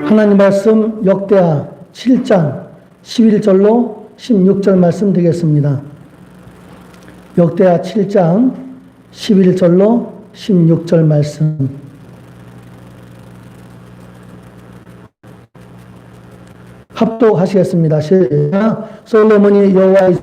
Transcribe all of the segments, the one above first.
하나님 말씀 역대하 7장 11절로 16절 말씀 되겠습니다. 역대하 7장 11절로 16절 말씀. 합독하시겠습니다. 시작. 솔로몬이 여호와의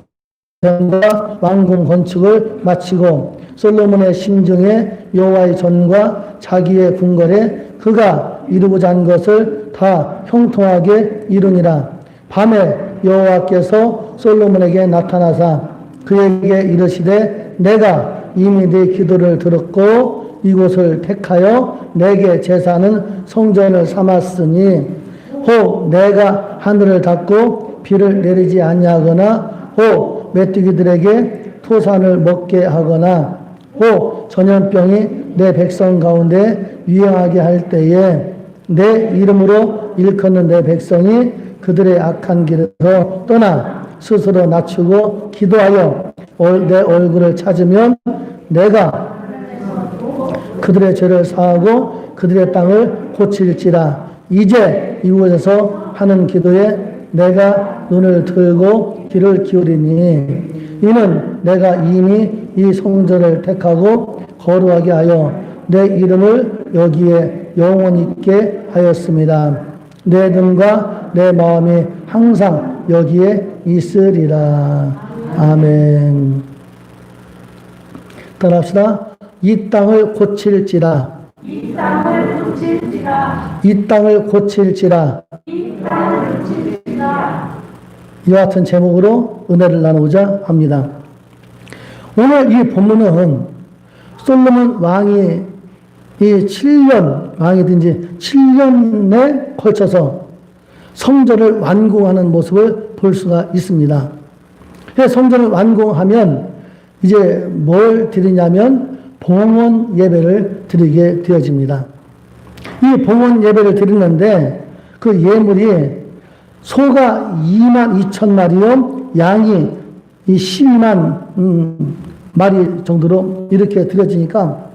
전과 왕궁 건축을 마치고 솔로몬의 심정에 여호와의 전과 자기의 궁궐에 그가 이루고자 한 것을 다 형통하게 이루니라. 밤에 여호와께서 솔로몬에게 나타나사 그에게 이르시되 내가 이미 네 기도를 들었고 이곳을 택하여 내게 제사하는 성전을 삼았으니 혹 내가 하늘을 닫고 비를 내리지 아니하거나 혹 메뚜기들에게 토산을 먹게 하거나 혹 전염병이 내 백성 가운데 유행하게 할 때에 내 이름으로 일컫는 내 백성이 그들의 악한 길에서 떠나 스스로 낮추고 기도하여 내 얼굴을 찾으면 내가 그들의 죄를 사하고 그들의 땅을 고칠지라. 이제 이곳에서 하는 기도에 내가 눈을 들고 귀를 기울이니 이는 내가 이미 이 성전을 택하고 거룩하게 하여 내 이름을 여기에 영원히 있게 하였습니다. 내 눈과 내 마음이 항상 여기에 있으리라. 아멘. 따라합시다. 이 땅을 고칠지라. 이 땅을 고칠지라. 이 땅을 고칠지라. 이 땅을 고칠지라. 이와 같은 제목으로 은혜를 나누고자 합니다. 오늘 이 본문은 솔로몬 왕이 이 7년, 왕이든지 7년에 걸쳐서 성전을 완공하는 모습을 볼 수가 있습니다. 성전을 완공하면 이제 뭘 드리냐면 봉헌 예배를 드리게 되어집니다. 이 봉헌 예배를 드리는데 그 예물이 소가 22,000마리요, 양이 이 12만 마리 정도로 이렇게 드려지니까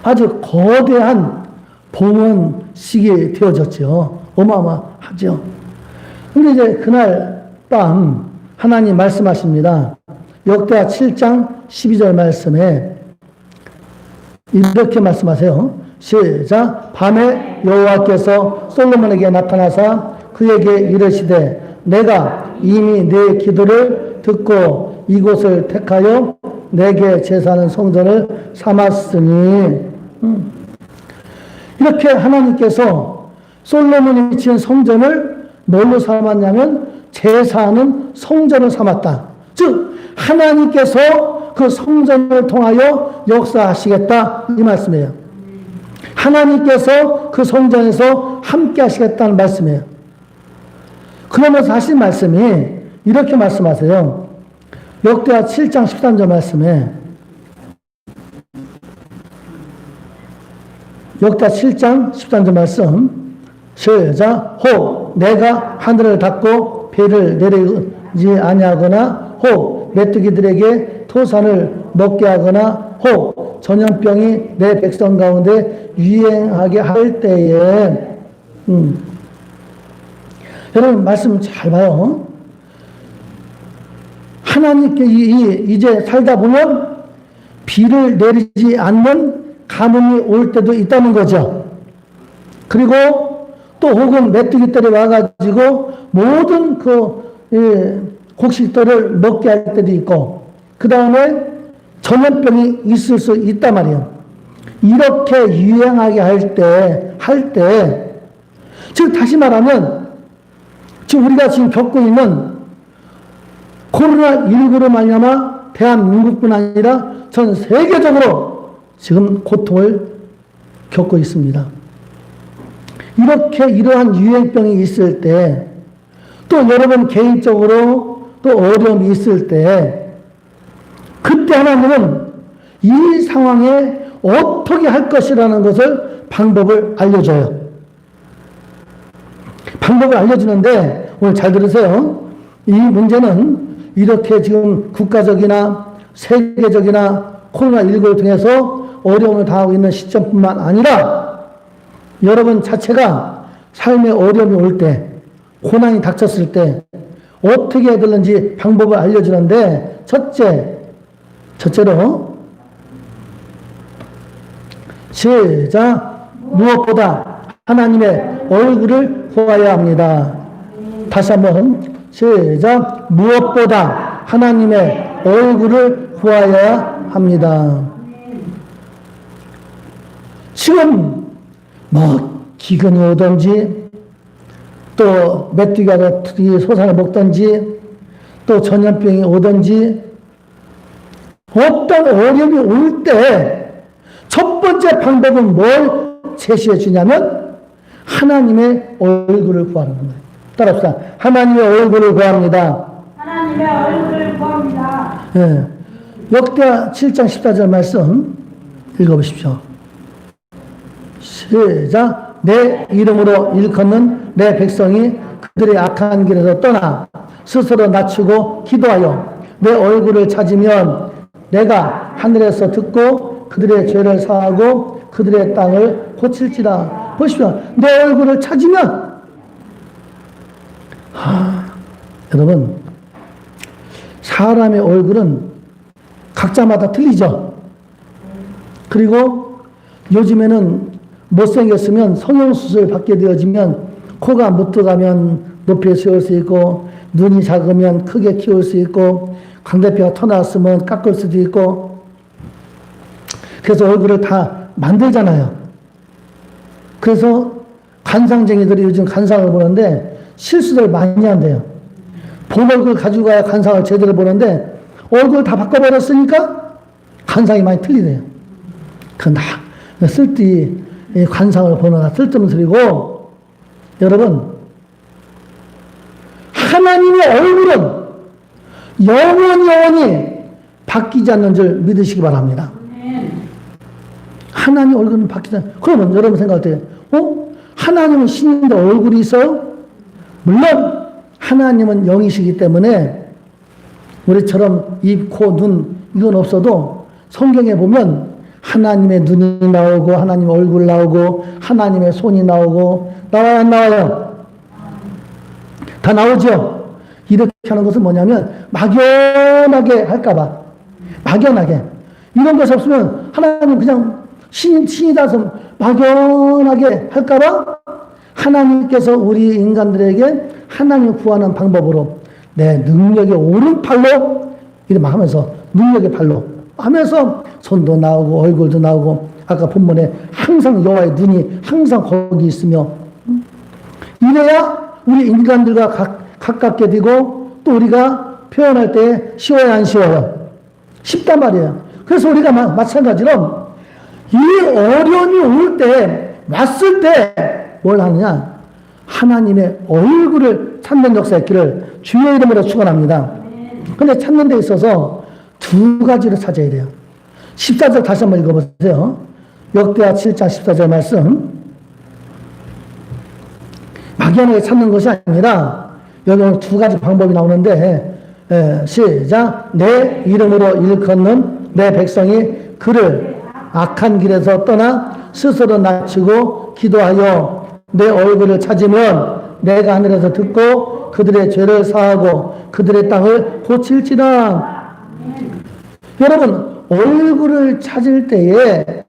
아주 거대한 봉헌식이 되어졌죠. 어마어마하죠. 근데 이제 그날 밤 하나님 말씀하십니다. 역대하 7장 12절 말씀에 이렇게 말씀하세요. 시작. 밤에 여호와께서 솔로몬에게 나타나사 그에게 이르시되 내가 이미 네 기도를 듣고 이곳을 택하여 내게 제사하는 성전을 삼았으니 이렇게 하나님께서 솔로몬이 지은 성전을 뭘로 삼았냐면 제사하는 성전을 삼았다. 즉 하나님께서 그 성전을 통하여 역사하시겠다 이 말씀이에요. 하나님께서 그 성전에서 함께 하시겠다는 말씀이에요. 그러면서 하신 말씀이 이렇게 말씀하세요. 역대하 7장 13절 말씀에 역대하 7장 13절 말씀 시작. 혹 내가 하늘을 닫고 비를 내리지 아니하거나 혹 메뚜기들에게 토산을 먹게 하거나 혹 전염병이 내 백성 가운데 유행하게 할 때에 여러분 말씀 잘 봐요. 하나님께 이제 살다 보면 비를 내리지 않는 가뭄이 올 때도 있다는 거죠. 그리고 또 혹은 메뚜기들이 와가지고 모든 곡식들을 먹게 할 때도 있고 그 다음에 전염병이 있을 수 있단 말이에요. 이렇게 유행하게 할 때 즉 다시 말하면 지금 우리가 지금 겪고 있는 코로나19로 말미암아 대한민국뿐 아니라 전 세계적으로 지금 고통을 겪고 있습니다. 이렇게 이러한 유행병이 있을 때 또 여러분 개인적으로 또 어려움이 있을 때 그때 하나님은 이 상황에 어떻게 할 것이라는 것을 방법을 알려줘요. 방법을 알려주는데 오늘 잘 들으세요. 이 문제는 이렇게 지금 국가적이나 세계적이나 코로나19를 통해서 어려움을 당하고 있는 시점뿐만 아니라 여러분 자체가 삶의 어려움이 올 때, 고난이 닥쳤을 때 어떻게 해야 되는지 방법을 알려주는데, 첫째로 시작. 무엇보다 하나님의 얼굴을 구하여야 합니다. 다시 한번 시작. 무엇보다 하나님의 얼굴을 구하여야 합니다. 지금 기근이 오든지 또 메뚜기가 소산을 먹든지 또 전염병이 오든지 어떤 어려움이 올 때 첫 번째 방법은 뭘 제시해 주냐면 하나님의 얼굴을 구하는 거예요. 따라합시다. 하나님의 얼굴을 구합니다. 하나님의 얼굴을 구합니다. 예. 역대하 7장 14절 말씀 읽어보십시오. 시작. 내 이름으로 일컫는 내 백성이 그들의 악한 길에서 떠나 스스로 낮추고 기도하여 내 얼굴을 찾으면 내가 하늘에서 듣고 그들의 죄를 사하고 그들의 땅을 고칠지라. 보십시오. 내 얼굴을 찾으면, 여러분, 사람의 얼굴은 각자마다 틀리죠. 그리고 요즘에는 못생겼으면 성형수술 받게 되어지면 코가 못 들어가면 높이 세울 수 있고, 눈이 작으면 크게 키울 수 있고, 광대뼈가 터나왔으면 깎을 수도 있고, 그래서 얼굴을 다 만들잖아요. 그래서 관상쟁이들이 요즘 관상을 보는데 실수를 많이 한대요. 본 얼굴 가지고 가야 관상을 제대로 보는데 얼굴 다 바꿔버렸으니까 관상이 많이 틀리대요. 그건 쓸데없이 관상을 보는 쓸데없는 소리고, 여러분, 하나님의 얼굴은 영원히 바뀌지 않는 줄 믿으시기 바랍니다. 하나님 얼굴은 바뀌지 않는. 그러면 여러분 생각할 때, 하나님은 신인데 얼굴이 있어요? 물론 하나님은 영이시기 때문에 우리처럼 입, 코, 눈 이건 없어도 성경에 보면 하나님의 눈이 나오고 하나님의 얼굴 나오고 하나님의 손이 나오고 나와요 안 나와요? 다 나오죠? 이렇게 하는 것은 뭐냐면 막연하게 할까봐. 막연하게. 이런 것이 없으면 하나님 그냥 신이라서 막연하게 할까봐 하나님께서 우리 인간들에게 하나님 구하는 방법으로 내 능력의 오른팔로 이렇게 막 하면서 능력의 팔로 하면서 손도 나오고 얼굴도 나오고 아까 본문에 항상 여호와의 눈이 항상 거기 있으며 이래야 우리 인간들과 가깝게 되고 또 우리가 표현할 때 쉬워요 안 쉬워요? 쉽단 말이에요. 그래서 우리가 마찬가지로 이 어려움이 올 때 왔을 때 뭘 하느냐? 하나님의 얼굴을 찾는 역사의 길을 주의 이름으로 축원합니다. 근데 찾는 데 있어서 두 가지를 찾아야 돼요. 14절 다시 한번 읽어보세요. 역대하 7장 14절 말씀. 막연하게 찾는 것이 아니라 여기 오늘 두 가지 방법이 나오는데 시작. 내 이름으로 일컫는 내 백성이 그를 악한 길에서 떠나 스스로 낮추고 기도하여 내 얼굴을 찾으면 내가 하늘에서 듣고 그들의 죄를 사하고 그들의 땅을 고칠지라. 여러분 얼굴을 찾을 때에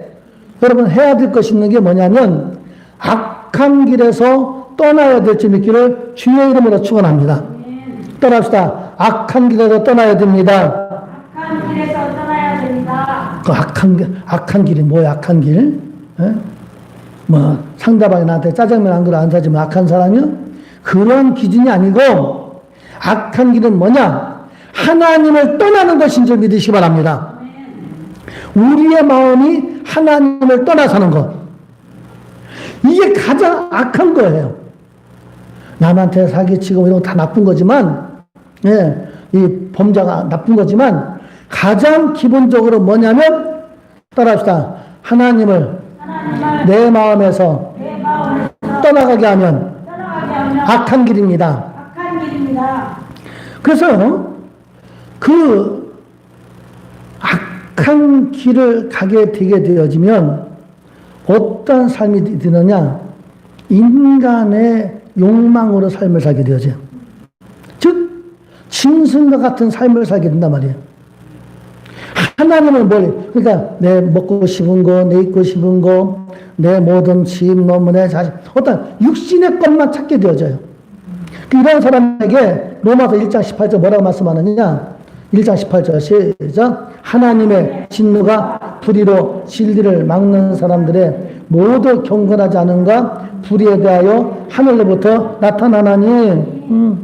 여러분 해야 될 것이 있는 게 뭐냐면 악한 길에서 떠나야 될 줄 믿기를 주의 이름으로 축원합니다. 떠납시다. 악한 길에서 떠나야 됩니다. 악한 길에서 떠나야 됩니다. 그 악한 길이 뭐야? 악한 길? 에? 뭐 상대방이 나한테 짜장면 한 그릇 안 사주면 악한 사람이요? 그런 기준이 아니고 악한 길은 뭐냐? 하나님을 떠나는 것인 줄 믿으시기 바랍니다. 우리의 마음이 하나님을 떠나 사는 것. 이게 가장 악한 거예요. 남한테 사기치고 이런 거 다 나쁜 거지만, 예, 이 범죄가 나쁜 거지만, 가장 기본적으로 뭐냐면, 따라합시다. 하나님을 내 마음에서 떠나가게 하면 악한 길입니다. 악한 길입니다. 그래서 그 악한 길을 가게 되게 되어지면 어떤 삶이 되느냐? 인간의 욕망으로 삶을 살게 되어져요. 즉, 짐승과 같은 삶을 살게 된단 말이에요. 하나님은 뭘, 그러니까 내 먹고 싶은 거, 내 입고 싶은 거, 내 모든 집, 너무 내 자식, 어떤 육신의 것만 찾게 되어져요. 이런 사람에게 로마서 1장 18절 뭐라고 말씀하느냐? 1장 18절 시작. 하나님의 진노가 불의로 진리를 막는 사람들의 모두 경건하지 않은가? 불의에 대하여 하늘로부터 나타나나니.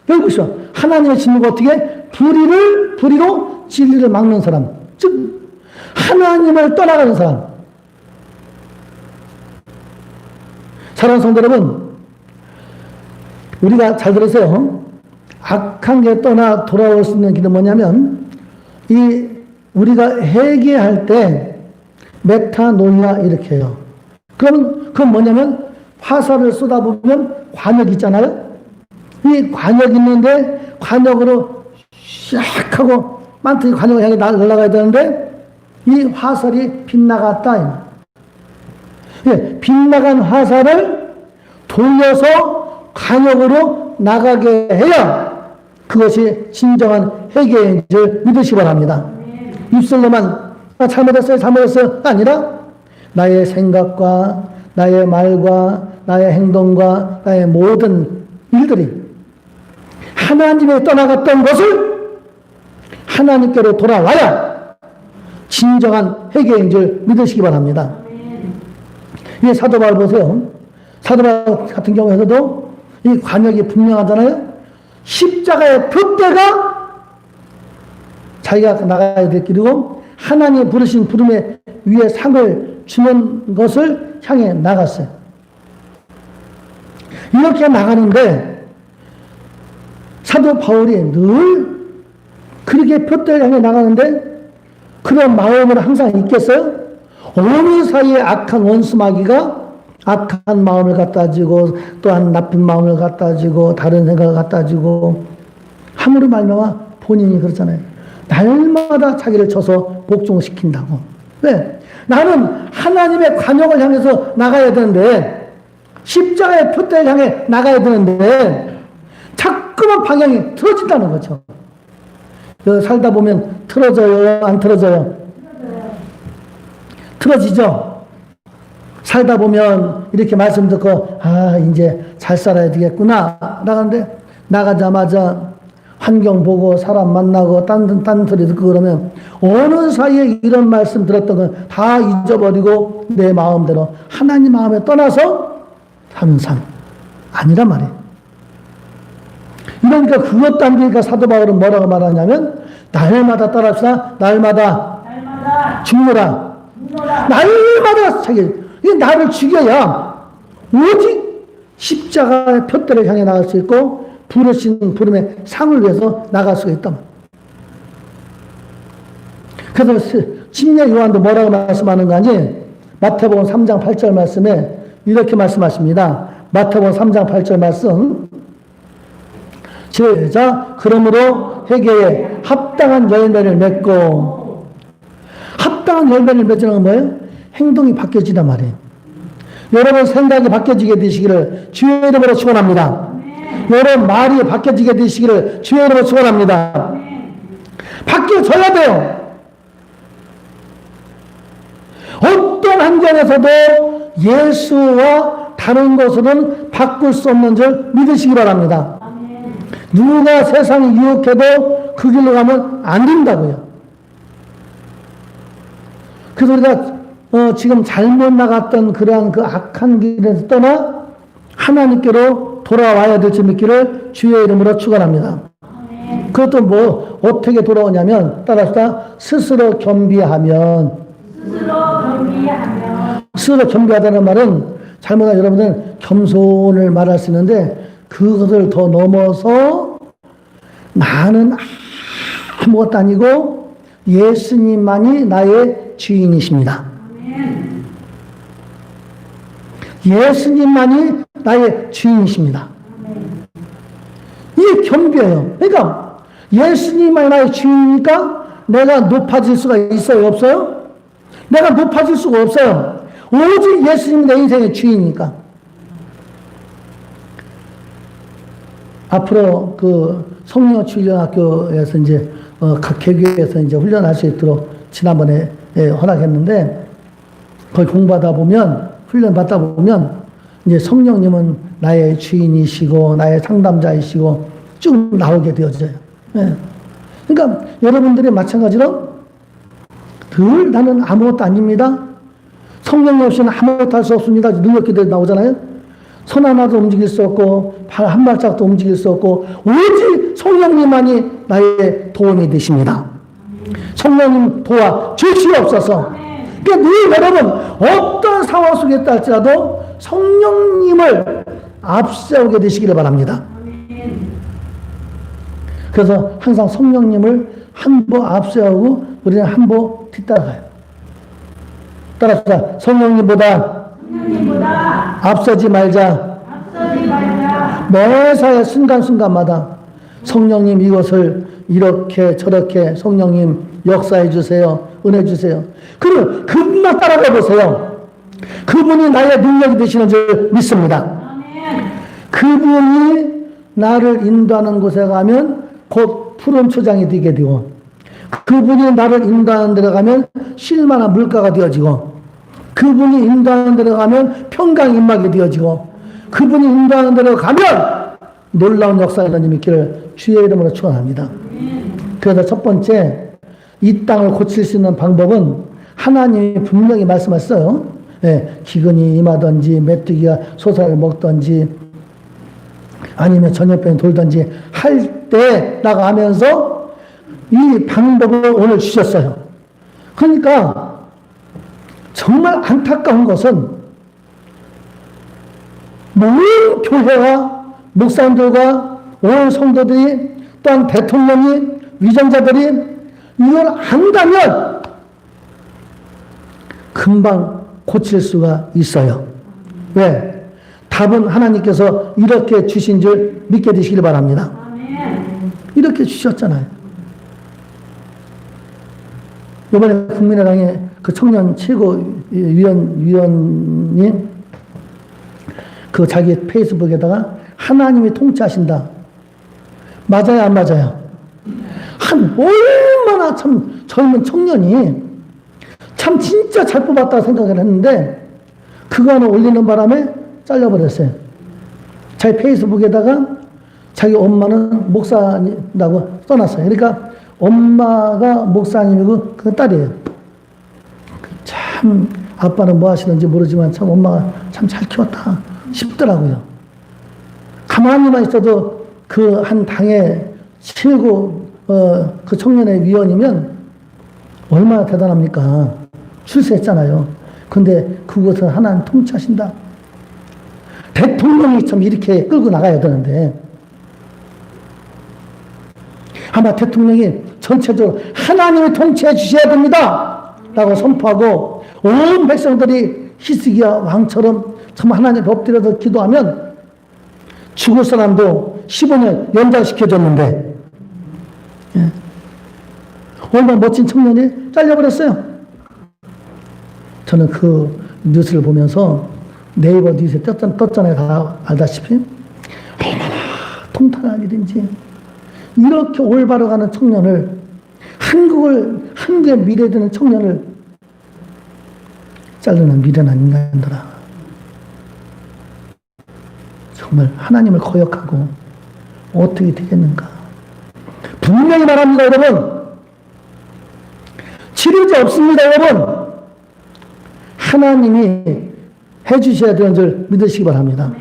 여기 보시죠. 하나님의 진노가 어떻게? 불의로 진리를 막는 사람. 즉, 하나님을 떠나가는 사람. 사랑하는 성도 여러분, 우리가 잘 들으세요. 악한 게 떠나 돌아올 수 있는 길은 뭐냐면, 우리가 회개할 때, 메타노이아 이렇게 해요. 그건 뭐냐면, 화살을 쏟아보면 관역이 있잖아요? 이 관역이 있는데, 관역으로 샥 하고, 만트기 관역을 향해 날아가야 되는데, 이 화살이 빗나갔다. 예, 빗나간 화살을 돌려서 관역으로 나가게 해야 그것이 진정한 회개인 줄 믿으시기 바랍니다. 입술로만 잘못했어요 아니라 나의 생각과 나의 말과 나의 행동과 나의 모든 일들이 하나님에 떠나갔던 것을 하나님께로 돌아와야 진정한 회개인 줄 믿으시기 바랍니다. 이 사도 바울 보세요. 사도 바울 같은 경우에서도 이 관역이 분명하잖아요. 십자가의 표대가 자기가 나가야 될 길이고 하나님이 부르신 부름의 위에 상을 주는 것을 향해 나갔어요. 이렇게 나가는데 사도 바울이 늘 그렇게 표대를 향해 나가는데 그런 마음을 항상 있겠어요? 어느 사이에 악한 원수 마귀가 악한 마음을 갖다 주고 또한 나쁜 마음을 갖다 주고 다른 생각을 갖다 주고 함으로 말미암아 본인이 그렇잖아요. 날마다 자기를 쳐서 복종시킨다고. 왜? 나는 하나님의 관역을 향해서 나가야 되는데 십자가의 표대를 향해 나가야 되는데 자꾸만 방향이 틀어진다는 거죠. 살다 보면 틀어져요? 안 틀어져요? 틀어지죠? 살다 보면 이렇게 말씀 듣고 이제 잘 살아야 되겠구나 나가는데 나가자마자 환경 보고 사람 만나고 딴 소리 듣고 그러면 어느 사이에 이런 말씀 들었던 건 다 잊어버리고 내 마음대로 하나님 마음에 떠나서 사는 삶 아니란 말이에요. 그러니까 그것도 안 되니까 사도 바울은 뭐라고 말하냐면 날마다 따라합시다. 날마다 죽노라. 날마다 자기 이 나를 죽여야 오직 십자가의 표대를 향해 나갈 수 있고 부르신 부름의 상을 위해서 나갈 수가 있다. 그래서 침례 요한도 뭐라고 말씀하는가 하니 마태복음 3장 8절 말씀에 이렇게 말씀하십니다. 마태복음 3장 8절 말씀 시작. 그러므로 회개에 합당한 열매를 맺고 합당한 열매를 맺는 건 뭐예요? 행동이 바뀌어지단 말이에요. 여러분 생각이 바뀌어지게 되시기를 주의 이름으로 축원합니다. 여러분 말이 바뀌어지게 되시기를 주의 이름으로 축원합니다. 바뀌어져야 돼요. 어떤 환경에서도 예수와 다른 것으로는 바꿀 수 없는 줄 믿으시기 바랍니다. 누가 세상이 유혹해도 그 길로 가면 안 된다고요. 그래서 우리가 지금 잘못 나갔던 그러한 그 악한 길에서 떠나 하나님께로 돌아와야 될 줄 믿기를 주의 이름으로 축원합니다. 그것도 뭐 어떻게 돌아오냐면 따라서 스스로 겸비하면 스스로 겸비하다는 말은 잘못한 여러분들은 겸손을 말할 수 있는데 그것을 더 넘어서 나는 아무것도 아니고 예수님만이 나의 주인이십니다. 예수님만이 나의 주인이십니다. 이게 겸비예요. 그러니까 예수님만이 나의 주인이니까 내가 높아질 수가 있어요? 없어요? 내가 높아질 수가 없어요. 오직 예수님이 내 인생의 주인이니까. 앞으로 그 성령치유학교에서 이제 각 개교에서 이제 훈련할 수 있도록 지난번에 허락했는데, 거기 공부하다 보면, 훈련 받다 보면 이제 성령님은 나의 주인이시고 나의 상담자이시고 쭉 나오게 되어져요. 예. 그러니까 여러분들이 마찬가지로 늘 나는 아무것도 아닙니다. 성령님 없이는 아무것도 할 수 없습니다. 능력기도에 나오잖아요. 손 하나도 움직일 수 없고 발 한 발짝도 움직일 수 없고 오직 성령님만이 나의 도움이 되십니다. 성령님 도와 주시옵소서. 그러니까 늘 여러분 어떤 상황 속에 있다 할지라도 성령님을 앞세우게 되시기를 바랍니다. 그래서 항상 성령님을 한 보 앞세우고 우리는 한 보 뒤따라가요. 따라서 성령님보다 앞서지 말자. 매사의 순간순간마다 성령님 이것을 이렇게 저렇게 성령님 역사해 주세요. 은혜 주세요. 그러면 그분만 따라가 보세요. 그분이 나의 능력이 되시는 줄 믿습니다. 그분이 나를 인도하는 곳에 가면 곧 푸른 초장이 되게 되고, 그분이 나를 인도하는 데로 가면 쉴만한 물가가 되어지고, 그분이 인도하는 데로 가면 평강 임막이 되어지고, 그분이 인도하는 데로 가면 놀라운 역사가 일어나는 있기를 주의 이름으로 축원합니다. 그래서 첫 번째, 이 땅을 고칠 수 있는 방법은 하나님이 분명히 말씀하셨어요. 예, 기근이 임하든지 메뚜기가 소사를 먹든지 아니면 전염병이 돌든지 할 때 나가면서 이 방법을 오늘 주셨어요. 그러니까 정말 안타까운 것은 모든 교회와 목사님들과 온 성도들이 또한 대통령이 위정자들이 이걸 안다면 금방 고칠 수가 있어요. 왜? 답은 하나님께서 이렇게 주신 줄 믿게 되시길 바랍니다. 이렇게 주셨잖아요. 이번에 국민의당의 그 청년 최고위원이 그 자기 페이스북에다가 하나님이 통치하신다. 맞아요, 안 맞아요? 얼마나 참 젊은 청년이 참 진짜 잘 뽑았다고 생각을 했는데 그거 하나 올리는 바람에 잘려버렸어요. 자기 페이스북에다가 자기 엄마는 목사라고 써놨어요. 그러니까 엄마가 목사님이고 그 딸이에요. 참 아빠는 뭐 하시는지 모르지만 참 엄마가 참 잘 키웠다 싶더라고요. 가만히만 있어도 그 한 당의 최고 그 청년의 위원이면 얼마나 대단합니까? 출세했잖아요. 근데 그것을 하나님 통치하신다. 대통령이 참 이렇게 끌고 나가야 되는데 아마 대통령이 전체적으로 하나님이 통치해 주셔야 됩니다 라고 선포하고 온 백성들이 히스기야 왕처럼 참 하나님 엎드려서 기도하면 죽을 사람도 15년 연장시켜줬는데 예. 얼마나 멋진 청년이 잘려버렸어요. 저는 그 뉴스를 보면서 네이버 뉴스에 떴잖아요. 다 알다시피 얼마나 통탄한 일인지 이렇게 올바로 가는 청년을 한국의 미래 되는 청년을 자르는 미련한 인간들아. 정말 하나님을 거역하고 어떻게 되겠는가. 분명히 말합니다, 여러분. 치료제 없습니다, 여러분. 하나님이 해주셔야 되는 줄 믿으시기 바랍니다.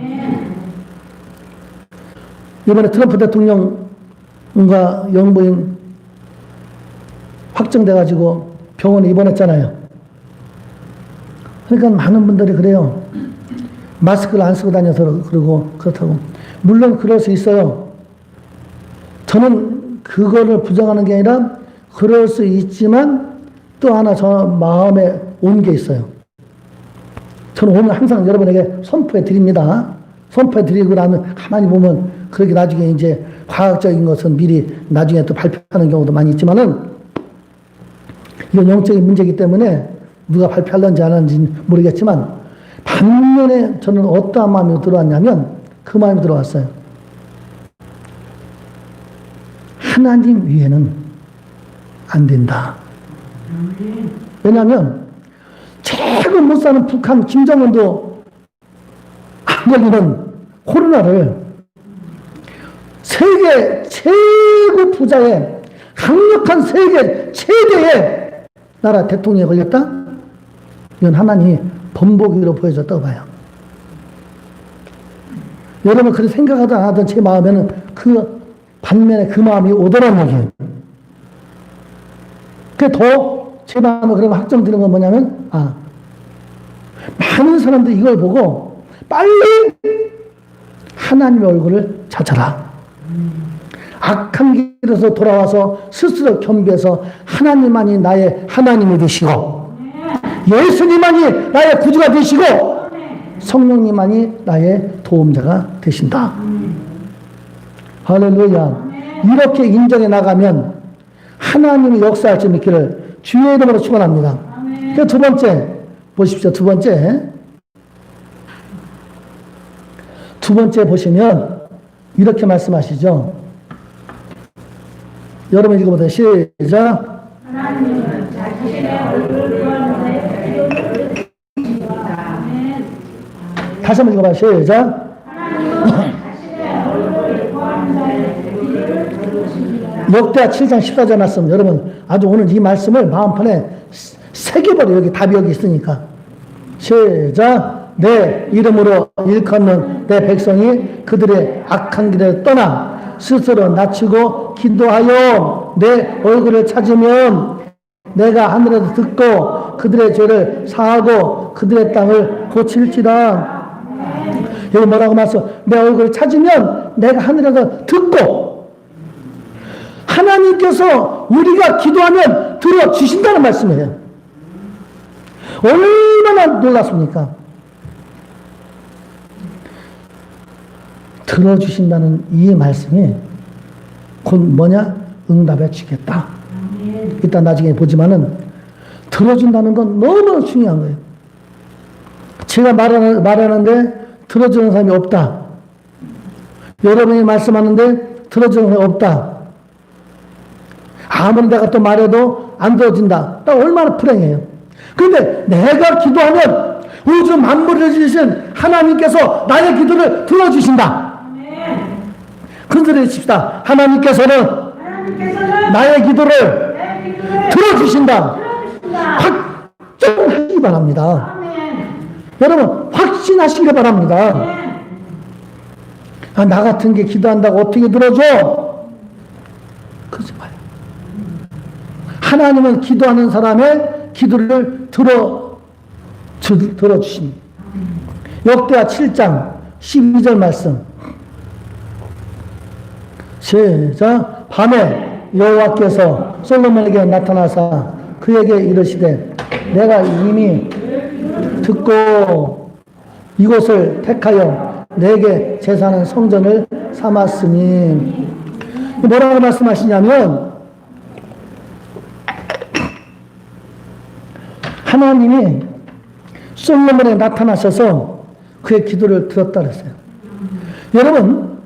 이번에 트럼프 대통령과 영부인 확정돼가지고 병원에 입원했잖아요. 그러니까 많은 분들이 그래요. 마스크를 안 쓰고 다녀서 그러고 그렇다고. 물론 그럴 수 있어요. 저는 그거를 부정하는 게 아니라 그럴 수 있지만 또 하나 저 마음에 온 게 있어요. 저는 오늘 항상 여러분에게 선포해 드립니다. 선포해 드리고 나면 가만히 보면 그렇게 나중에 이제 과학적인 것은 미리 나중에 또 발표하는 경우도 많이 있지만은 이건 영적인 문제이기 때문에 누가 발표하는지 안 하는지 모르겠지만 반면에 저는 어떠한 마음이 들어왔냐면 그 마음이 들어왔어요. 하나님 위에는 안 된다. 왜냐하면 최고 못 사는 북한 김정은도 안 걸리는 코로나를 세계 최고 부자의 강력한 세계 최대의 나라 대통령이 걸렸다? 이건 하나님이 번복으로 보여줬다고 봐요. 여러분 그렇게 생각하든 안 하든 제 마음에는 그 반면에 그 마음이 오더란 얘기예요. 그게 더 제 마음을 그러면 확정되는 건 뭐냐면 많은 사람들이 이걸 보고 빨리 하나님의 얼굴을 찾아라. 악한 길에서 돌아와서 스스로 겸비해서 하나님만이 나의 하나님이 되시고 예수님만이 나의 구주가 되시고 성령님만이 나의 도움자가 되신다. 할렐루야. 이렇게 인정해 나가면 하나님의 역사할 줄 믿기를 주의 이름으로 축원합니다. 그 두 번째 보십시오. 두 번째 보시면 이렇게 말씀하시죠. 여러분 읽어보세요. 시작. 하나님은 자신의 얼굴을 구하는데 다시 한번 읽어봐요. 시작. 역대하 7장 14절 말씀. 여러분 아주 오늘 이 말씀을 마음판에 새겨버려. 여기 답이 여기 있으니까. 시작. 내 이름으로 일컫는 내 백성이 그들의 악한 길을 떠나 스스로 낮추고 기도하여 내 얼굴을 찾으면 내가 하늘에서 듣고 그들의 죄를 사하고 그들의 땅을 고칠지라. 여기 뭐라고 말씀? 내 얼굴을 찾으면 내가 하늘에서 듣고 하나님께서 우리가 기도하면 들어주신다는 말씀이에요. 얼마나 놀랐습니까? 들어주신다는 이 말씀이 곧 뭐냐? 응답해 주겠다. 이따 나중에 보지만은 들어준다는 건 너무 중요한 거예요. 제가 말하는데 들어주는 사람이 없다. 여러분이 말씀하는데 들어주는 사람이 없다. 아무리 내가 또 말해도 안 들어진다. 나 얼마나 불행해요. 그런데 내가 기도하면 우주 만물을 지으신 하나님께서 나의 기도를 들어주신다. 큰 소리 해줍시다. 하나님께서는 나의 기도를 들어주신다. 확정하시기 바랍니다. 여러분 확신하시기 바랍니다. 나 같은 게 기도한다고 어떻게 들어줘? 그러지 마요. 하나님은 기도하는 사람의 기도를 들어주십니다. 역대하 7장 12절 말씀. 시작. 밤에 여호와께서 솔로몬에게 나타나사 그에게 이르시되 내가 이미 듣고 이곳을 택하여 내게 제사하는 성전을 삼았으니. 뭐라고 말씀하시냐면 하나님이 솔로몬에 나타나셔서 그의 기도를 들었다 그랬어요. 여러분,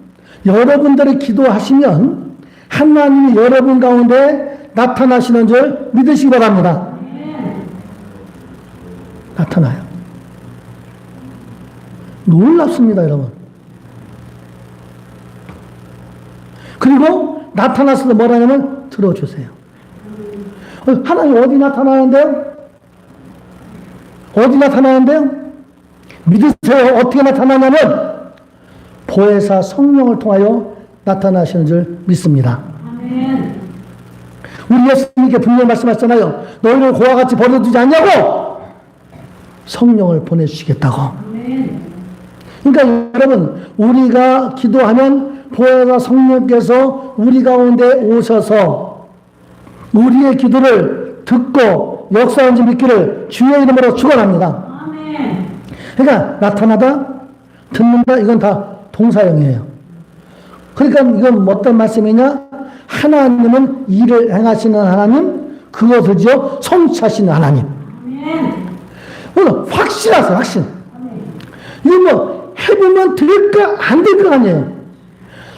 여러분들이 기도하시면 하나님이 여러분 가운데 나타나시는 줄 믿으시기 바랍니다. 나타나요. 놀랍습니다, 여러분. 그리고 나타나서도 뭐라냐면 들어주세요. 하나님 어디 나타나는데요? 어디 나타나는데요? 믿으세요. 어떻게 나타나냐면 보혜사 성령을 통하여 나타나시는 줄 믿습니다. 아멘. 우리 예수님께 분명히 말씀하셨잖아요. 너희를 고와 같이 버려두지 않냐고 성령을 보내주시겠다고. 아멘. 그러니까 여러분 우리가 기도하면 보혜사 성령께서 우리 가운데 오셔서 우리의 기도를 듣고 역사하는 줄 믿기를 주의 이름으로 축원합니다. 아멘. 그러니까 나타나다, 듣는다, 이건 다 동사형이에요. 그러니까 이건 어떤 말씀이냐? 하나님은 일을 행하시는 하나님, 그것을요 성취하시는 하나님. 아멘. 오늘 확신하세요, 확신. 아멘. 이거 뭐 해보면 될까 안 될 거 아니에요.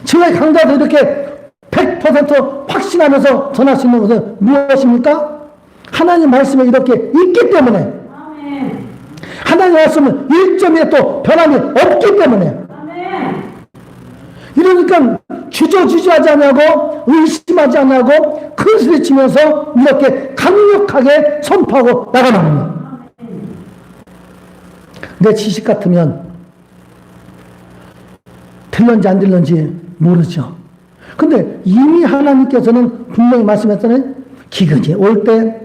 제가 강좌도 이렇게 100% 확신하면서 전할 수 있는 것은 무엇입니까? 하나님 말씀에 이렇게 있기 때문에, 아멘. 하나님 말씀은 1점에 또 변함이 없기 때문에, 아멘. 이러니까 주저주저하지 않냐고 의심하지 않냐고 큰 소리 치면서 이렇게 강력하게 선포하고 나가는 겁니다. 내 지식 같으면 될런지 안 될런지 모르죠. 근데 이미 하나님께서는 분명히 말씀했잖아요. 기근이 올 때,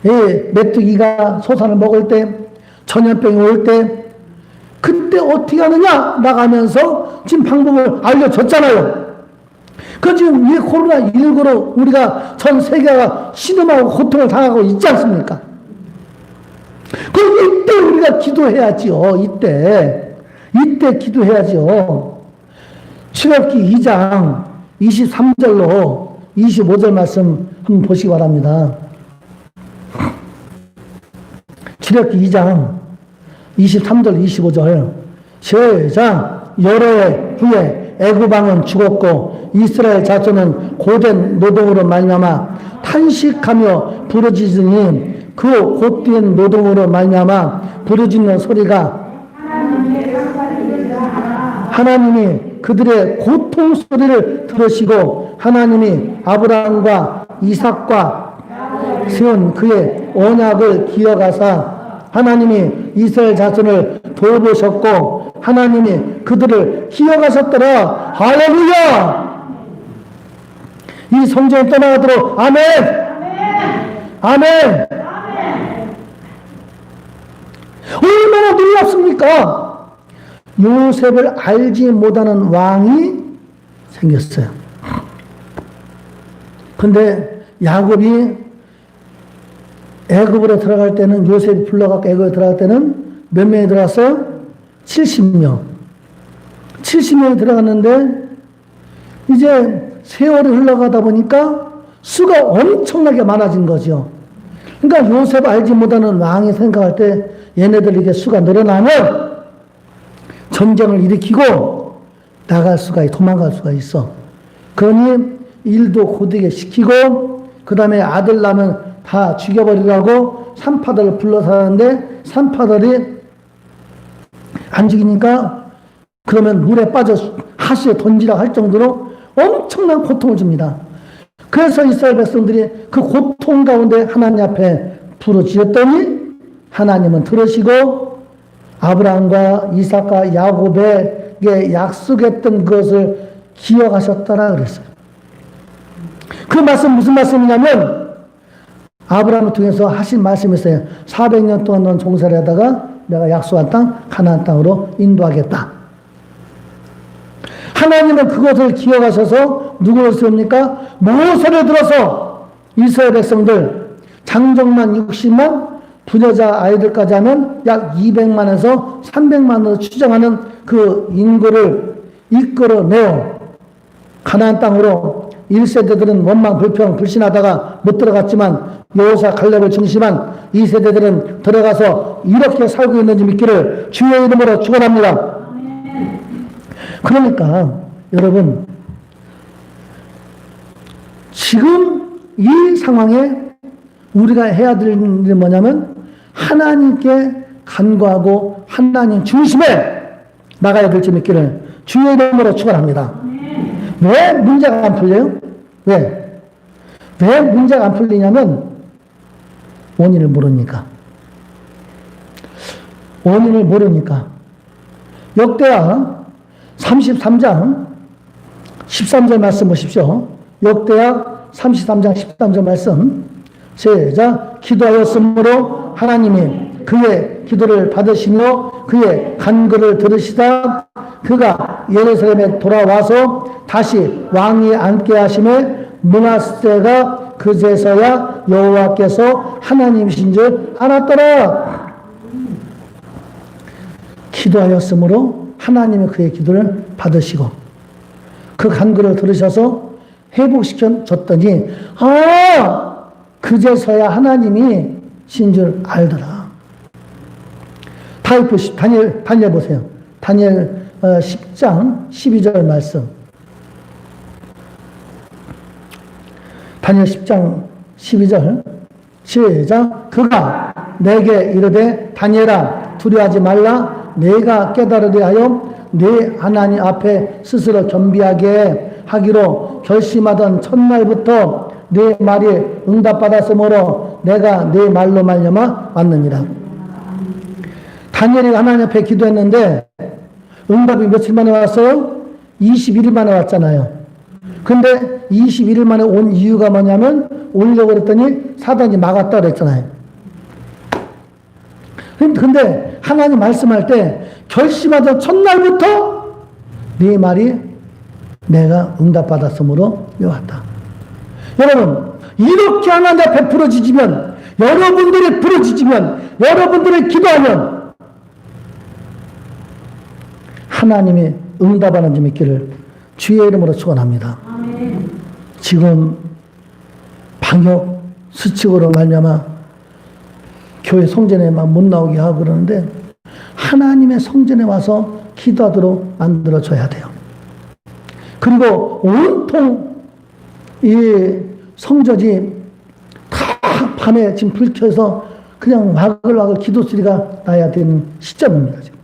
메뚜기가 소산을 먹을 때, 전염병이 올 때, 그때 어떻게 하느냐 나가면서 지금 방법을 알려줬잖아요. 그 지금 이 코로나19로 우리가 전 세계가 신음하고 고통을 당하고 있지 않습니까? 그럼 이때 우리가 기도해야지요. 이때 기도해야지요. 출애굽기 2장 23절로 25절 말씀 한번 보시기 바랍니다. 출애굽기 2장 23절 25절 시작. 여러 해 후에 애굽 왕은 죽었고 이스라엘 자손은 고된 노동으로 말미암아 탄식하며 부르짖으니 그 곧된 노동으로 말미암아 부르짖는 소리가 하나님이 그들의 고통 소리를 들으시고 하나님이 아브라함과 이삭과 세운 그의 언약을 기억하사 하나님이 이스라엘 자손을 돌보셨고 하나님이 그들을 기억하셨더라. 할렐루야. 이 성전에 떠나가도록 아멘. 아멘. 얼마나 놀랍습니까? 요셉을 알지 못하는 왕이 생겼어요. 근데 야곱이 애굽으로 들어갈 때는 요셉이 불러갖고 애굽에 들어갈 때는 몇 명이 들어갔어요? 70명. 70명이 들어갔는데 이제 세월이 흘러가다 보니까 수가 엄청나게 많아진 거죠. 그러니까 요셉 알지 못하는 왕이 생각할 때 얘네들에게 수가 늘어나면 전쟁을 일으키고 도망갈 수가 있어. 그러니 일도 고되게 시키고 그 다음에 아들 낳으면 다 죽여버리라고 산파들을 불러서 하는데 산파들이 안 죽이니까 그러면 물에 빠져 하수에 던지라 할 정도로 엄청난 고통을 줍니다. 그래서 이스라엘 백성들이 그 고통 가운데 하나님 앞에 부르짖었더니 하나님은 들으시고 아브라함과 이삭과 야곱에게 약속했던 그것을 기억하셨더라 그랬어요. 그 말씀 무슨 말씀이냐면 아브라함을 통해서 하신 말씀이 있어요. 400년 동안 넌 종살이 하다가 내가 약속한 땅 가나안 땅으로 인도하겠다. 하나님은 그것을 기억하셔서 누구를 세웁니까? 모세를 들어서 이스라엘 백성들 장정만 60만 부녀자 아이들까지 하면 약 200만에서 300만으로 추정하는 그 인구를 이끌어내어 가나안 땅으로 1세대들은 원망 불평 불신하다가 못 들어갔지만 여호사 갈렙을 중심한 2세대들은 들어가서 이렇게 살고 있는지 믿기를 주의 이름으로 축원합니다. 그러니까 여러분 지금 이 상황에 우리가 해야 될 일이 뭐냐면 하나님께 간구하고 하나님 중심에 나가야 될지 믿기를 주의 이름으로 축원합니다. 왜 문제가 안 풀려요? 왜 문제가 안 풀리냐면 원인을 모르니까. 원인을 모르니까. 역대하 33장 13절 말씀 보십시오. 역대하 33장 13절 말씀 시작. 기도하였으므로 하나님이 그의 기도를 받으시며 그의 간구를 들으시다 그가 예루살렘에 돌아와서 다시 왕위에 앉게 하심에 므낫세가 그제서야 여호와께서 하나님이신 줄 알았더라. 기도하였으므로 하나님이 그의 기도를 받으시고 그 간구를 들으셔서 회복시켜 줬더니 그제서야 하나님이 신 줄 알더라. 다니엘 보세요. 다니엘 10장 12절 말씀. 다니엘 10장 12절 시작. 그가 내게 이르되 다니엘아 두려워하지 말라. 내가 깨달으려 하여 네 하나님 앞에 스스로 겸비하게 하기로 결심하던 첫날부터 네 말이 응답받았으므로 내가 네 말로 말미암아 왔느니라. 다니엘이 하나님 앞에 기도했는데 응답이 며칠 만에 왔어요? 21일 만에 왔잖아요. 근데 21일 만에 온 이유가 뭐냐면 오려고 그랬더니 사단이 막았다 그랬잖아요. 근데 하나님 말씀할 때 결심하던 첫날부터 네 말이 내가 응답받았으므로 왔다. 여러분, 이렇게 하나님 앞에 부러지면, 여러분들이 부러지면, 여러분들이 기도하면 하나님이 응답하는 점 있기를 주의 이름으로 축원합니다. 아멘. 지금 방역 수칙으로 말미암아 교회 성전에 막 못 나오게 하고 그러는데 하나님의 성전에 와서 기도하도록 만들어줘야 돼요. 그리고 온통 이 성전이 다 밤에 지금 불 켜서 그냥 와글와글 기도 소리가 나야 되는 시점입니다. 지금.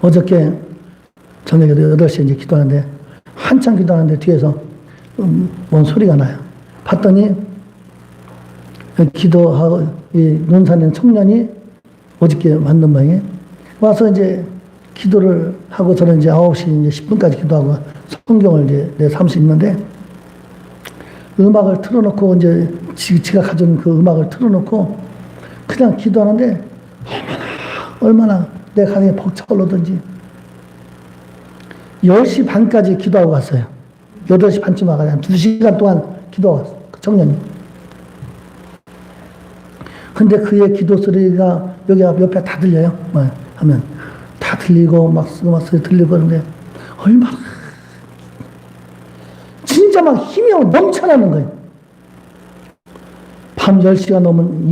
어저께 저녁에 8시에 이제 기도하는데 한참 기도하는데 뒤에서 뭔 소리가 나요. 봤더니 기도하고 이 논산에 청년이 어저께 만든 방에 와서 이제 기도를 하고 저는 이제 9시 이제 10분까지 기도하고 성경을 이제 내 사무실에 있는데 음악을 틀어놓고 이제 지가 가져온 그 음악을 틀어놓고 그냥 기도하는데 얼마나 내 가슴에 벅차올르든지 10시 반까지 기도하고 갔어요. 8시 반쯤 와가지고 한 2시간 동안 기도하고 갔어요. 그 청년이. 근데 그의 기도 소리가 여기 옆에 다 들려요. 뭐 하면 다 들리고 막 음악 소리 들리고 그러는데 얼마나 진짜 막 힘이 넘쳐나는 거예요. 밤 10시가 넘은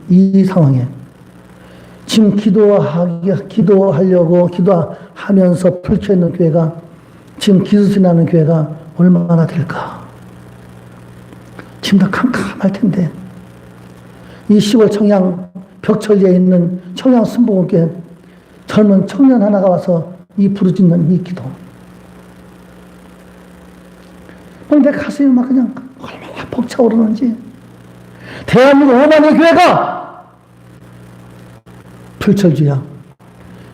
이 상황에 지금 기도하려고 기도하면서 펼쳐있는 교회가 지금 기수수 나는 교회가 얼마나 될까? 지금 다 캄캄할 텐데 이 시골 청양 벽천리에 있는 청양 순복음교회 젊은 청년 하나가 와서 이 부르짖는 이 기도 내 가슴이 막 그냥 얼마나 벅차오르는지 대한민국 5만의 교회가 불철주야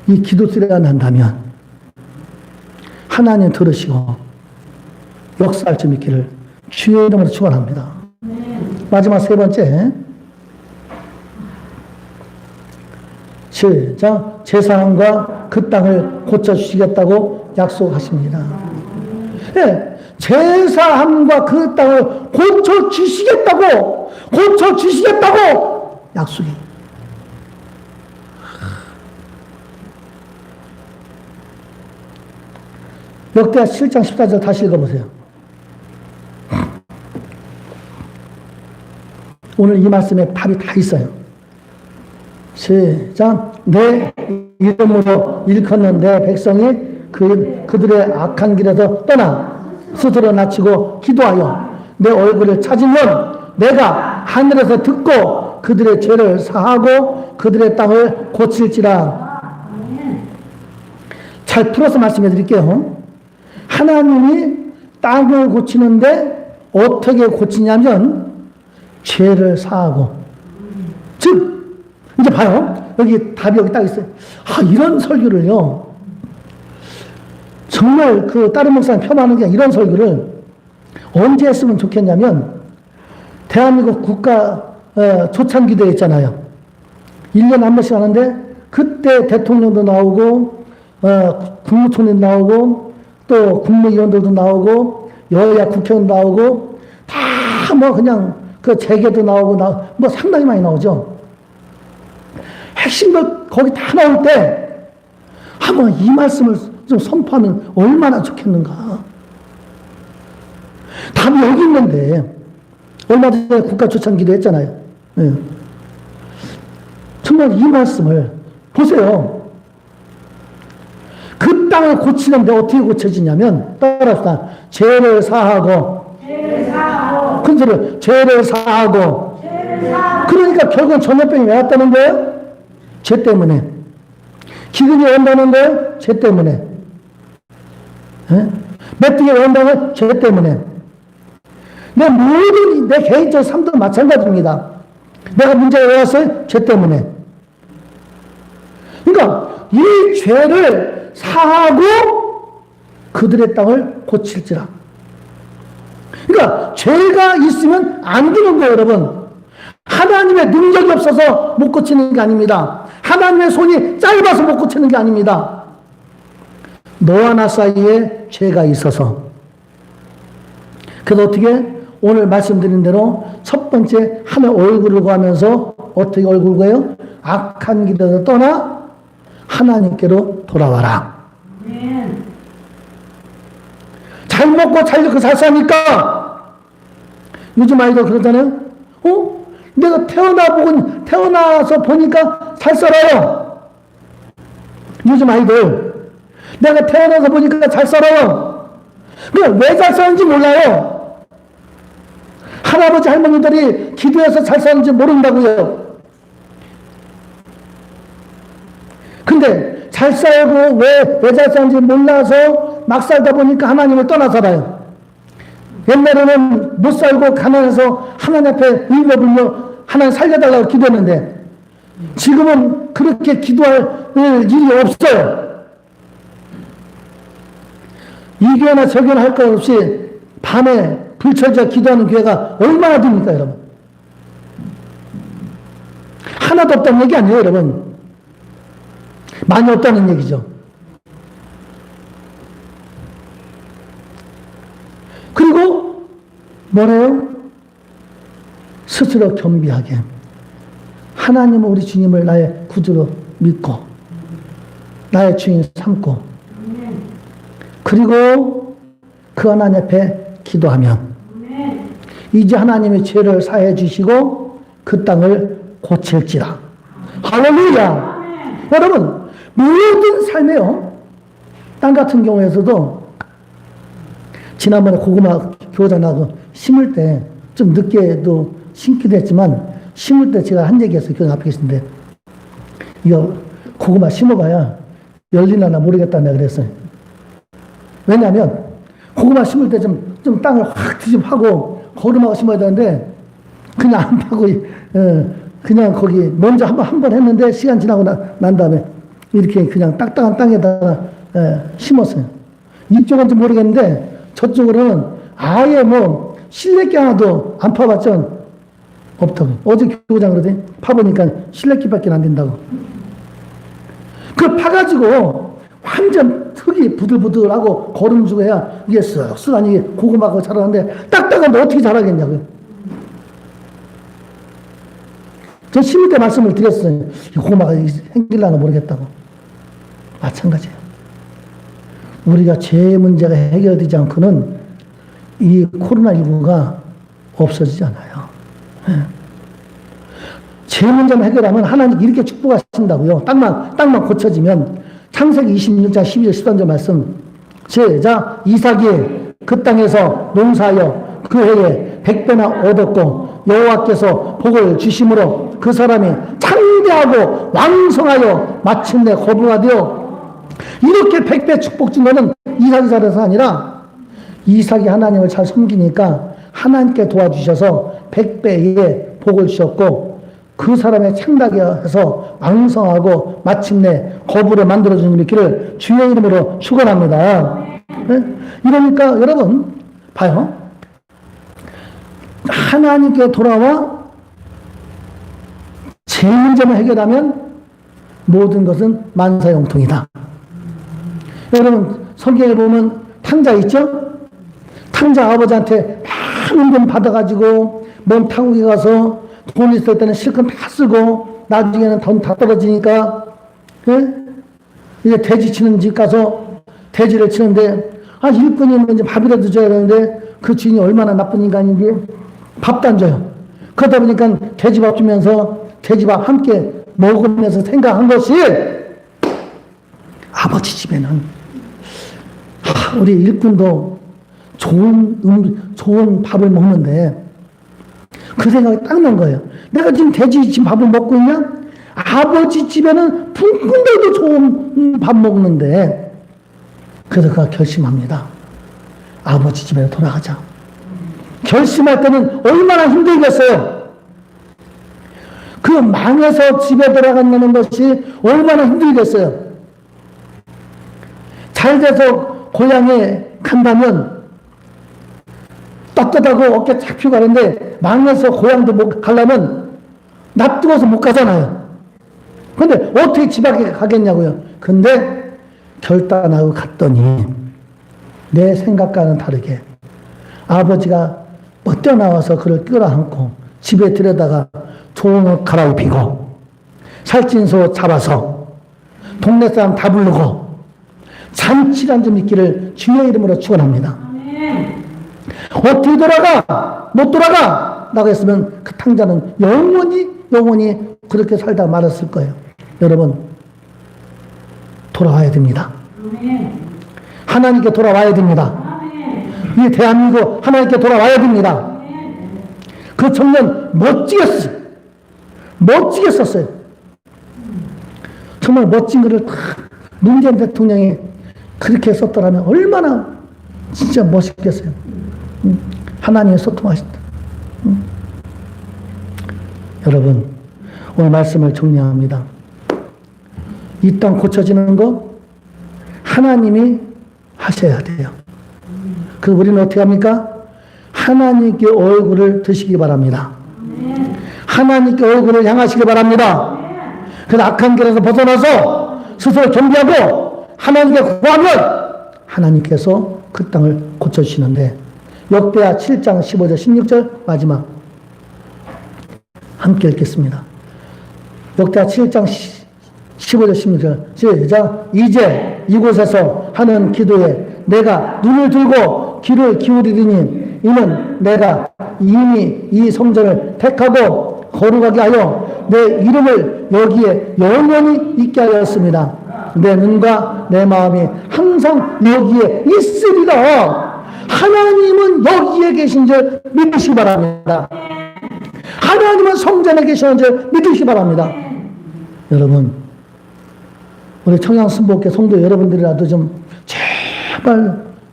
이 기도 소리가 난다면 하나님 들으시고 역사할 점 있기를 주의 이름으로 축원합니다. 마지막 세 번째 시작. 제사함과 그 땅을 고쳐주시겠다고 약속하십니다. 네, 제사함과 그 땅을 고쳐주시겠다고 약속이. 역대하 7장 14절 다시 읽어보세요. 오늘 이 말씀에 답이 다 있어요. 시작. 내 이름으로 일컫는 내 백성이 그들의 악한 길에서 떠나 스스로 낮추고 기도하여 내 얼굴을 찾으면 내가 하늘에서 듣고 그들의 죄를 사하고 그들의 땅을 고칠지라. 잘 풀어서 말씀해 드릴게요. 하나님이 땅을 고치는데 어떻게 고치냐면 죄를 사하고, 즉 이제 봐요. 여기 답이 여기 딱 있어요. 이런 설교를요 정말 그 다른 목사님 폄하하는 게 이런 설교를 언제 했으면 좋겠냐면 대한민국 국가 초창기대 있잖아요. 1년에 한 번씩 하는데 그때 대통령도 나오고 국무총리도 나오고 또 국무위원들도 나오고 여야 국회의원 나오고 다 뭐 그냥 그 재계도 나오고 뭐 상당히 많이 나오죠. 핵심도 거기 다 나올 때 한번 이 말씀을 좀 선포하면 얼마나 좋겠는가. 답이 여기 있는데 얼마 전에 국가 초창기도 했잖아요. 네. 정말 이 말씀을 보세요. 그 땅을 고치는데 어떻게 고쳐지냐면, 따라서 죄를 사하고, 큰 소리로 죄를 사하고. 그러니까 결국은 전염병이 왜 왔다는 거예요? 죄 때문에. 기근이 온다는 거예요? 죄 때문에. 메뚜기가 온다는 거예요? 죄 때문에. 내 모든, 내 개인적 삶도 마찬가지입니다. 내가 문제가 왜 왔어요? 죄 때문에. 그러니까 이 죄를 사하고 그들의 땅을 고칠지라. 그러니까 죄가 있으면 안 되는 거예요, 여러분. 하나님의 능력이 없어서 못 고치는 게 아닙니다. 하나님의 손이 짧아서 못 고치는 게 아닙니다. 너와 나 사이에 죄가 있어서. 그래서 어떻게? 오늘 말씀드린 대로 첫 번째 하나님 얼굴을 구하면서 어떻게 얼굴 구해요? 악한 길에서 떠나 하나님께로 돌아와라. 잘 먹고 잘 사니까 요즘 아이들 그러잖아요. 내가 태어나서 보니까 잘 살아요. 요즘 아이들 내가 태어나서 보니까 잘 살아요. 왜 잘 사는지 몰라요. 할아버지 할머니들이 기도해서 잘 사는지 모른다고요. 근데 잘 살고 왜 잘 사는지 몰라서 막 살다 보니까 하나님을 떠나 살아요. 옛날에는 못 살고 가난해서 하나님 앞에 의가 불며 하나님 살려달라고 기도했는데 지금은 그렇게 기도할 일이 없어요. 이 교회나 저 교회나 할 것 없이 밤에 불철저 기도하는 교회가 얼마나 됩니까, 여러분? 하나도 없다는 얘기 아니에요, 여러분. 많이 없다는 얘기죠. 그리고 뭐래요? 스스로 겸비하게 하나님은 우리 주님을 나의 구주로 믿고 나의 주인 삼고 그리고 그 하나님 앞에 기도하면 이제 하나님의 죄를 사해 주시고 그 땅을 고칠지라. 할렐루야. 여러분 모든 삶에요. 땅 같은 경우에서도 지난번에 고구마 교장나고 심을 때 좀 늦게도 심기도 했지만 심을 때 제가 한 얘기 했어요. 교장 앞에 계신데 이거 고구마 심어봐야 열리나 모르겠다 내가 그랬어요. 왜냐하면 고구마 심을 때 좀 땅을 확 뒤집하고 거름하고 심어야 되는데 그냥 안 파고 그냥 거기 먼저 한 번 했는데 시간 지나고 난 다음에 이렇게 그냥 딱딱한 땅에다가 심었어요. 이쪽은지 모르겠는데 저쪽으로는 아예 뭐 실내기 하나도 안 파봤죠. 없다고. 어제 교장 그러더니 파보니까 실내기밖에 안 된다고. 그걸 파가지고 완전 흙이 부들부들하고 거름 주고 해야 이게 쓱쓱하니 고구마가 자라는데 딱딱한데 어떻게 자라겠냐고요. 저 심을 때 말씀을 드렸어요. 이 고구마가 생길라나 모르겠다고. 마찬가지예요. 우리가 죄 문제가 해결되지 않고는 이 코로나19가 없어지지 않아요. 죄 문제만 해결하면 하나님 이렇게 축복하신다고요. 땅만 고쳐지면 창세기 26장 12절 13절 말씀 제자 이삭이 그 땅에서 농사하여 그 해에 100배나 얻었고 여호와께서 복을 주심으로 그 사람이 창대하고 왕성하여 마침내 거부가 되어 이렇게 100배 축복 준 거는 이삭이 잘해서 아니라 이삭이 하나님을 잘 섬기니까 하나님께 도와주셔서 100배의 복을 주셨고 그 사람의 창나게 해서 왕성하고 마침내 거부를 만들어주는 일을 주의 이름으로 축원합니다. 네? 이러니까 여러분 봐요. 하나님께 돌아와 제 문제만 해결하면 모든 것은 만사형통이다. 여러분 성경에 보면 탕자 있죠? 탕자 아버지한테 많은 돈 받아가지고 먼 타국에 가서 돈 있을 때는 실컷 다 쓰고 나중에는 돈 다 떨어지니까 이제 돼지 치는 집 가서 돼지를 치는데 일꾼이면 이제 밥이라도 줘야 되는데 그 주인이 얼마나 나쁜 인간인지 밥도 안 줘요. 그러다 보니까 돼지밥 주면서 돼지밥 함께 먹으면서 생각한 것이 아버지 집에는 우리 일꾼도 좋은 밥을 먹는데 그 생각이 딱 난 거예요. 내가 지금 돼지 집 밥을 먹고 있냐? 아버지 집에는 붕군데도 좋은 밥 먹는데 그래서 그가 결심합니다. 아버지 집에 돌아가자. 결심할 때는 얼마나 힘들겠어요. 그 망해서 집에 돌아간다는 것이 얼마나 힘들겠어요. 잘 돼서 고향에 간다면 떳떳하고 어깨 착 펴고 가는데 망해서 고향도 못 가려면 납두어서 못 가잖아요. 근데 어떻게 집에 가겠냐고요. 근데 결단하고 갔더니 내 생각과는 다르게 아버지가 뭐 뛰어나와서 그를 끌어안고 집에 들여다가 좋은 옷 갈아입히고 살찐소 잡아서 동네 사람 다 부르고 잔치가 좀 있기를 주의 이름으로 축원합니다. 아멘. 어떻게 돌아가? 못 돌아가? 라고 했으면 그 탕자는 영원히 그렇게 살다 말았을 거예요. 여러분, 돌아와야 됩니다. 아멘. 하나님께 돌아와야 됩니다. 아멘. 이 대한민국 하나님께 돌아와야 됩니다. 아멘. 그 청년 멋지게 썼어요. 정말 멋진 글을 다 문재인 대통령이 그렇게 썼더라면 얼마나 진짜 멋있겠어요. 하나님이 소통하셨다. 여러분, 오늘 말씀을 정리합니다. 이 땅 고쳐지는 거 하나님이 하셔야 돼요. 그래서 우리는 어떻게 합니까? 하나님께 얼굴을 드시기 바랍니다. 하나님께 얼굴을 향하시기 바랍니다. 그래서 악한 길에서 벗어나서 스스로 겸비하고 하나님께 구하면 하나님께서 그 땅을 고쳐주시는데 역대하 7장 15절 16절 마지막 함께 읽겠습니다. 역대하 7장 15절 16절 시작. 이제 이곳에서 하는 기도에 내가 눈을 들고 귀를 기울이리니 이는 내가 이미 이 성전을 택하고 거룩하게 하여 내 이름을 여기에 영원히 있게 하였습니다. 내 눈과 내 마음이 항상 여기에 있으리라. 하나님은 여기에 계신 줄 믿으시기 바랍니다. 하나님은 성전에 계시는 줄 믿으시기 바랍니다. 여러분, 우리 청양순복회 성도 여러분들이라도 좀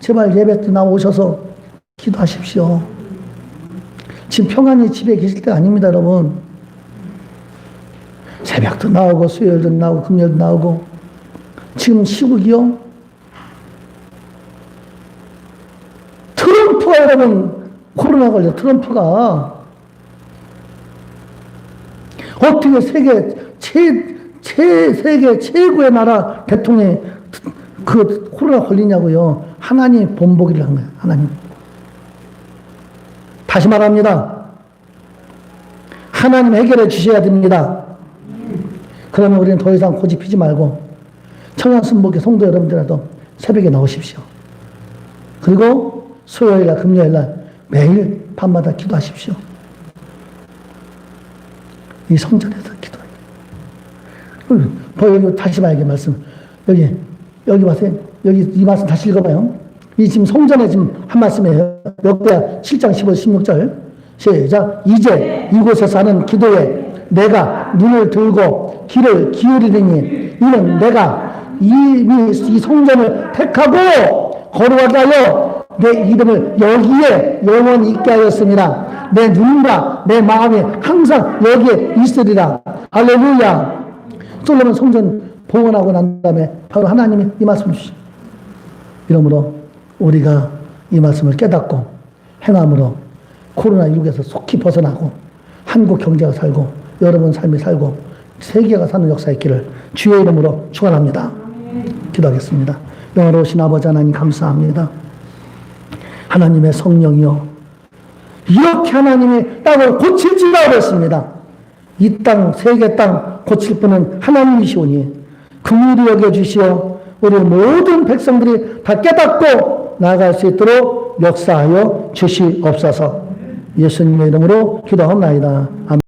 제발 예배 때 나오셔서 기도하십시오. 지금 평안히 집에 계실 때 아닙니다, 여러분. 새벽도 나오고 수요일도 나오고 금요일도 나오고 지금 시국이요. 트럼프가 여러분 코로나 걸려. 트럼프가 어떻게 세계 최고의 나라 대통령이 그 코로나 걸리냐고요. 하나님 본보기를 한 거예요. 하나님. 다시 말합니다. 하나님 해결해 주셔야 됩니다. 그러면 우리는 더 이상 고집 피지 말고 청양순복회 성도 여러분들라도 새벽에 나오십시오. 그리고 수요일날 금요일날 매일 밤마다 기도하십시오. 이 성전에서 기도해요. 여기 다시 말게 말씀. 여기 보세요. 여기 이 말씀 다시 읽어봐요. 이 지금 성전에 지금 한 말씀이에요. 역대하 7장 15, 16절. 시작. 이제 이곳에서 하는 기도에 내가 눈을 들고 귀를 기울이리니 이는 내가 이미 이 성전을 택하고 거룩하게 하여 내 이름을 여기에 영원히 있게 하였습니다. 내 눈과 내 마음이 항상 여기에 있으리라. 할렐루야. 솔로몬 성전 봉헌하고 난 다음에 바로 하나님이 이 말씀을 주시죠. 이러므로 우리가 이 말씀을 깨닫고 행함으로 코로나19에서 속히 벗어나고 한국 경제가 살고 여러분 삶이 살고 세계가 사는 역사 있기를 주의 이름으로 축원합니다. 기도하겠습니다. 영원하신 아버지 하나님 감사합니다. 하나님의 성령이요 이렇게 하나님이 땅을 고칠 줄 알았습니다. 이 땅 세계 땅 고칠 분은 하나님이시오니 긍휼히 여겨주시어 우리 모든 백성들이 다 깨닫고 나아갈 수 있도록 역사하여 주시옵소서. 예수님의 이름으로 기도하옵나이다. 아멘.